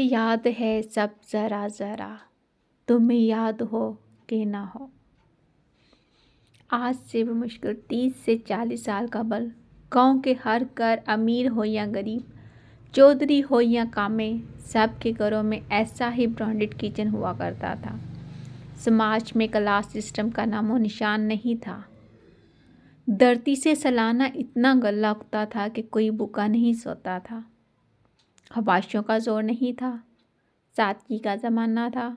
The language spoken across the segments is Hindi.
याद है सब ज़रा ज़रा, तुम्हें याद हो कि ना हो। आज से वो मुश्किल 30 से 40 साल कबल गांव के हर घर, अमीर हो या गरीब, चौधरी हो या कामे, सबके घरों में ऐसा ही ब्रांडेड किचन हुआ करता था। समाज में क्लास सिस्टम का नामो निशान नहीं था। धरती से सालाना इतना गल्ला उगता था कि कोई भूखा नहीं सोता था। हवाशियों का जोर नहीं था, सादगी का ज़माना था।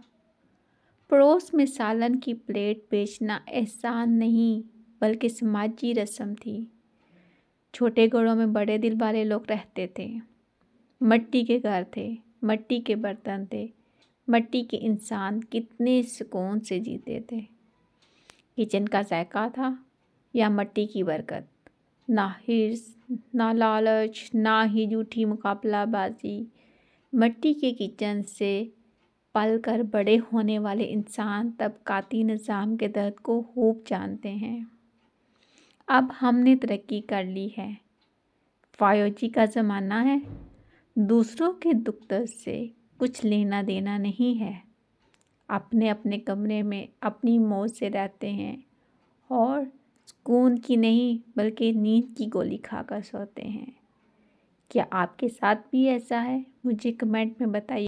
पड़ोस में सालन की प्लेट बेचना एहसान नहीं बल्कि समाजी रस्म थी। छोटे घरों में बड़े दिल वाले लोग रहते थे। मिट्टी के घर थे, मिट्टी के बर्तन थे, मिट्टी के इंसान कितने सुकून से जीते थे। किचन का जायका था या मिट्टी की बरकत, ना हिर्स, ना लालच, ना ही झूठी मुकाबलाबाजी। मिट्टी के किचन से पल कर बड़े होने वाले इंसान तबकाती निज़ाम के दर्द को खूब जानते हैं। अब हमने तरक्की कर ली है, 5G का ज़माना है। दूसरों के दुख दर्द से कुछ लेना देना नहीं है। अपने अपने कमरे में अपनी मौज से रहते हैं और सुकून की नहीं बल्कि नींद की गोली खाकर सोते हैं। क्या आपके साथ भी ऐसा है? मुझे कमेंट में बताइए।